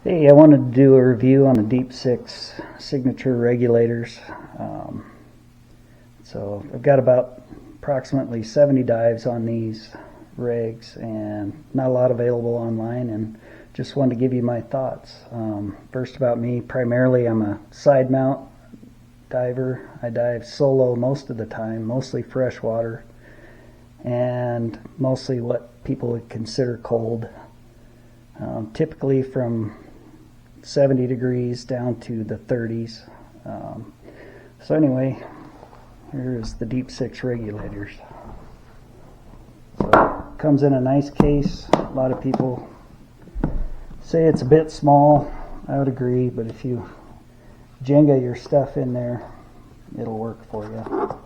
Hey, I wanted to do a review on the Deep 6 signature regulators. So I've got about approximately 70 dives on these rigs and not a lot available online, and just wanted to give you my thoughts. First, about me, primarily I'm a side mount diver. I dive solo most of the time, mostly freshwater and mostly what people would consider cold. Typically from 70 degrees down to the 30s. So anyway, here's the Deep 6 regulators. So it comes in a nice case. A lot of people say it's a bit small. I would agree, but if you Jenga your stuff in there, it'll work for you.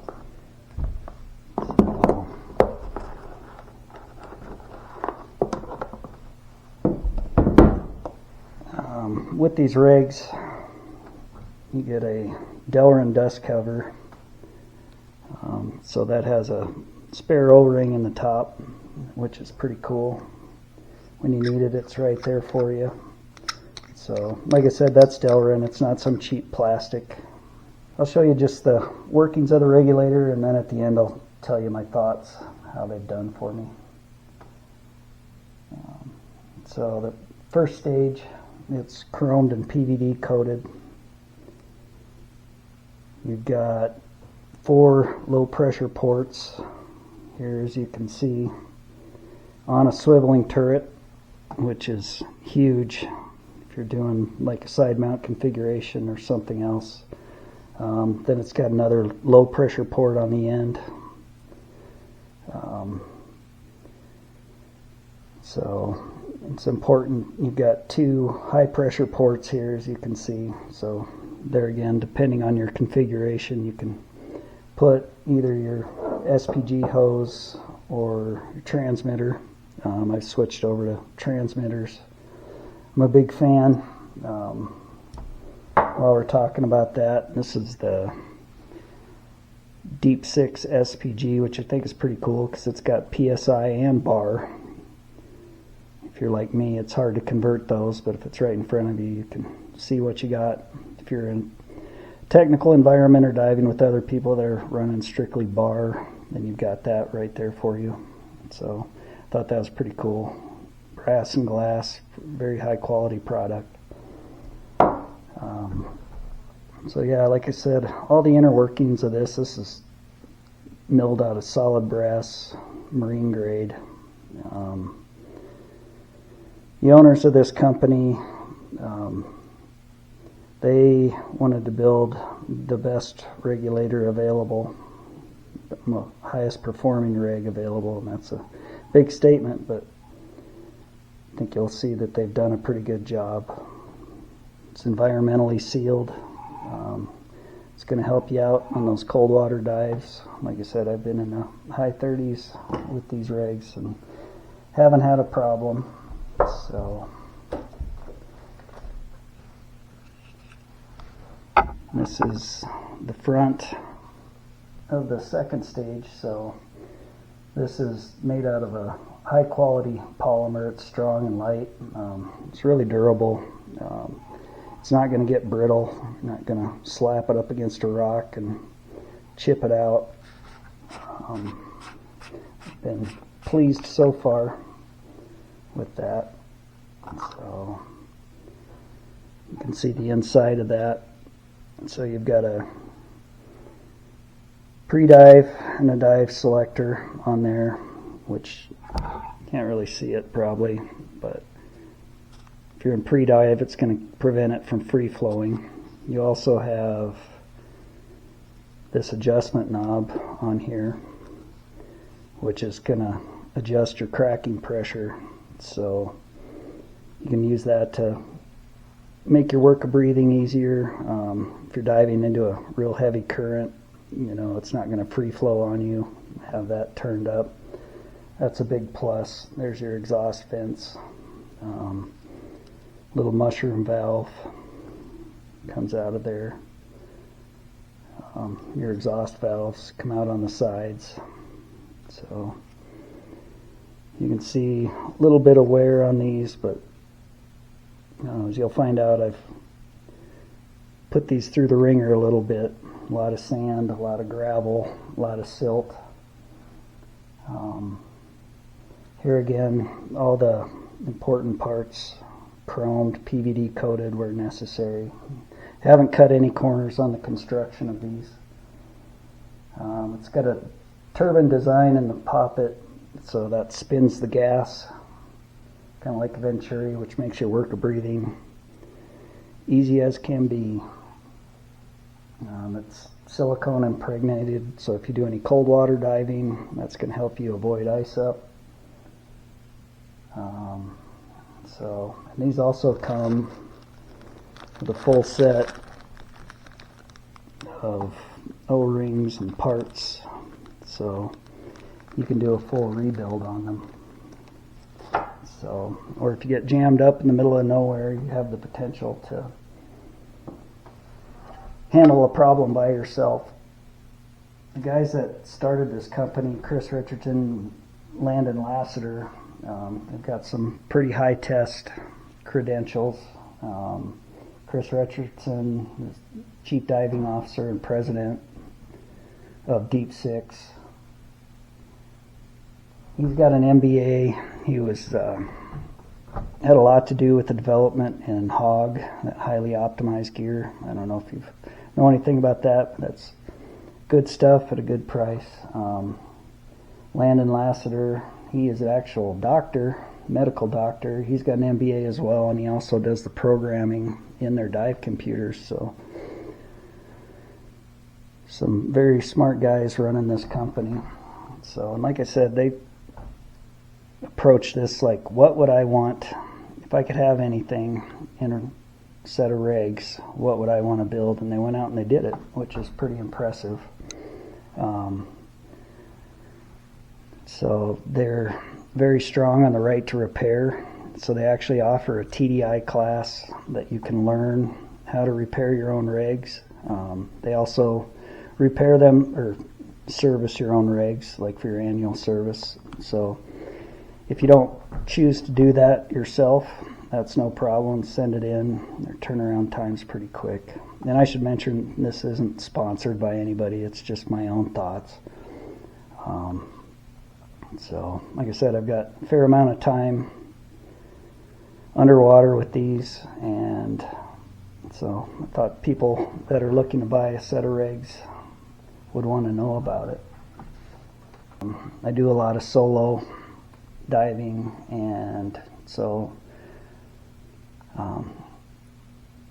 With these rigs, you get a Delrin dust cover. So that has a spare O-ring in the top, which is pretty cool. When you need it, it's right there for you. So, like I said, that's Delrin. It's not some cheap plastic. I'll show you just the workings of the regulator, and then at the end I'll tell you my thoughts, how they've done for me. So the first stage, it's chromed and PVD coated. You've got 4 low pressure ports here, as you can see, on a swiveling turret, which is huge if you're doing like a side mount configuration or something else. Then it's got another low pressure port on the end. So it's important. You've got 2 high pressure ports here, as you can see. So there again, depending on your configuration, you can put either your SPG hose or your transmitter. I've switched over to transmitters. I'm a big fan. While we're talking about that, this is the Deep 6 SPG, which I think is pretty cool because it's got PSI and bar. If you're like me, it's hard to convert those, but if it's right in front of you, you can see what you got. If you're in a technical environment or diving with other people that are running strictly bar, then you've got that right there for you. So I thought that was pretty cool. Brass and glass, very high quality product. So yeah, like I said, all the inner workings of this is milled out of solid brass, marine grade. The owners of this company, they wanted to build the best regulator available, the highest performing rig available, and that's a big statement, but I think you'll see that they've done a pretty good job. It's environmentally sealed. It's going to help you out on those cold water dives. Like I said, I've been in the high 30s with these rigs and haven't had a problem. So this is the front of the second stage. So this is made out of a high quality polymer. It's strong and light. It's really durable. It's not going to get brittle. You're not going to slap it up against a rock and chip it out. I've been pleased so far with that. So you can see the inside of that. So you've got a pre-dive and a dive selector on there, which you can't really see it probably, but if you're in pre-dive, it's going to prevent it from free flowing. You also have this adjustment knob on here, which is going to adjust your cracking pressure. So you can use that to make your work of breathing easier. If you're diving into a real heavy current, you know, it's not going to free flow on you. Have that turned up. That's a big plus. There's your exhaust vents. Little mushroom valve comes out of there. Your exhaust valves come out on the sides. So you can see a little bit of wear on these, but As you'll find out, I've put these through the ringer a little bit. A lot of sand, a lot of gravel, a lot of silt. Here again, all the important parts chromed, PVD coated where necessary. Haven't cut any corners on the construction of these. It's got a turbine design in the poppet, so that spins the gas, kind of like a Venturi, which makes your work of breathing easy as can be. It's silicone impregnated, so if you do any cold water diving, that's going to help you avoid ice up. And these also come with a full set of O-rings and parts, so you can do a full rebuild on them. So, or if you get jammed up in the middle of nowhere, you have the potential to handle a problem by yourself. The guys that started this company, Chris Richardson, Landon Lassiter, they've got some pretty high test credentials. Chris Richardson is Chief Diving Officer and President of Deep Six. He's got an MBA. He was had a lot to do with the development in HOG, that highly optimized gear. I don't know if you know anything about that, but that's good stuff at a good price. Landon Lassiter, he is an actual doctor, medical doctor. He's got an MBA as well, and he also does the programming in their dive computers. So some very smart guys running this company. So, and like I said, they approach this like, what would I want if I could have anything in a set of rigs? What would I want to build? And they went out and they did it, which is pretty impressive. So they're very strong on the right to repair. So they actually offer a TDI class that you can learn how to repair your own rigs. They also repair them or service your own rigs, like for your annual service. So if you don't choose to do that yourself, that's no problem. Send it in. Their turnaround time's pretty quick. And I should mention, this isn't sponsored by anybody. It's just my own thoughts. So, like I said, I've got a fair amount of time underwater with these, and so I thought people that are looking to buy a set of rigs would want to know about it. I do a lot of solo diving, and so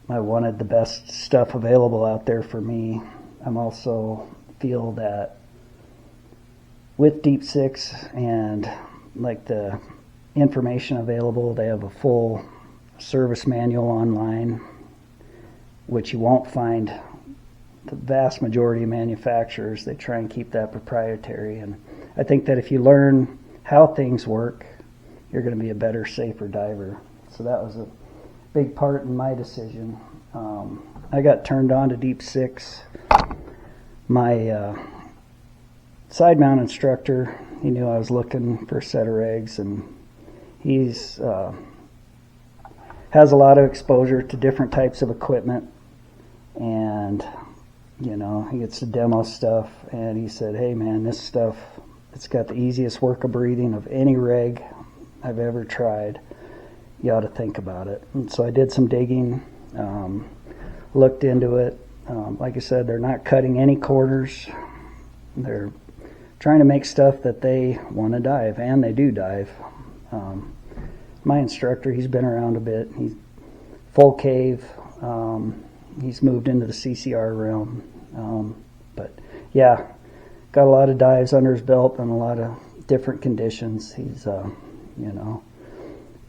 I wanted the best stuff available out there for me. I'm also feel that with Deep Six and like the information available, they have a full service manual online, which you won't find. The vast majority of manufacturers, they try and keep that proprietary, and I think that if you learn how things work, you're going to be a better, safer diver. So that was a big part in my decision. I got turned on to Deep Six. My side mount instructor, he knew I was looking for a set of rigs, and he's has a lot of exposure to different types of equipment, and you know, he gets to demo stuff, and he said, hey man, this stuff, it's got the easiest work of breathing of any rig I've ever tried. You ought to think about it. And so I did some digging, looked into it. Like I said, they're not cutting any corners. They're trying to make stuff that they want to dive, and they do dive. My instructor, he's been around a bit. He's full cave. He's moved into the CCR realm. But yeah, got a lot of dives under his belt and a lot of different conditions. He's, you know,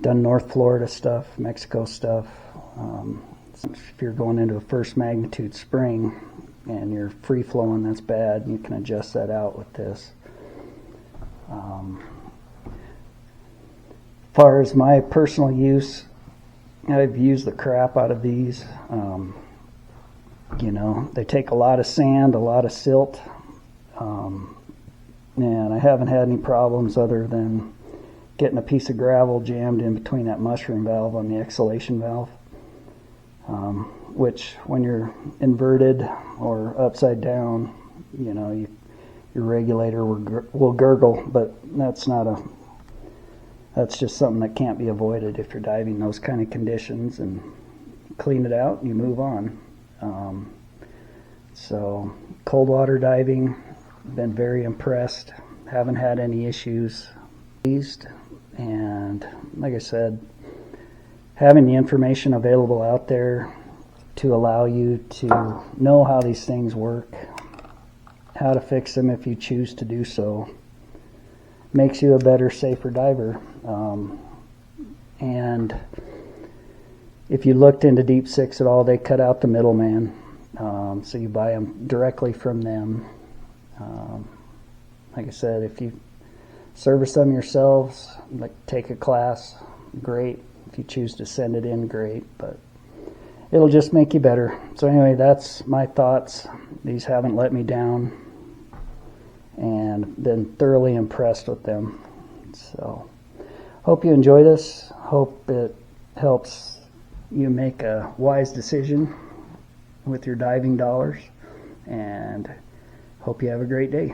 done North Florida stuff, Mexico stuff. If you're going into a first magnitude spring and you're free flowing, that's bad. You can adjust that out with this. As far as my personal use, I've used the crap out of these. You know, they take a lot of sand, a lot of silt, and I haven't had any problems other than getting a piece of gravel jammed in between that mushroom valve on the exhalation valve, which when you're inverted or upside down, your regulator will gurgle, but that's just something that can't be avoided if you're diving those kind of conditions, and clean it out and you move on. So cold water diving, been very impressed, haven't had any issues. And like I said, having the information available out there to allow you to know how these things work, how to fix them if you choose to do so, makes you a better, safer diver. And if you looked into Deep Six at all, they cut out the middleman, so you buy them directly from them. Like I said, if you service them yourselves, like take a class, great. If you choose to send it in, great, but it'll just make you better. So anyway, that's my thoughts. These haven't let me down, and been thoroughly impressed with them. So hope you enjoy this. Hope it helps you make a wise decision with your diving dollars, and hope you have a great day.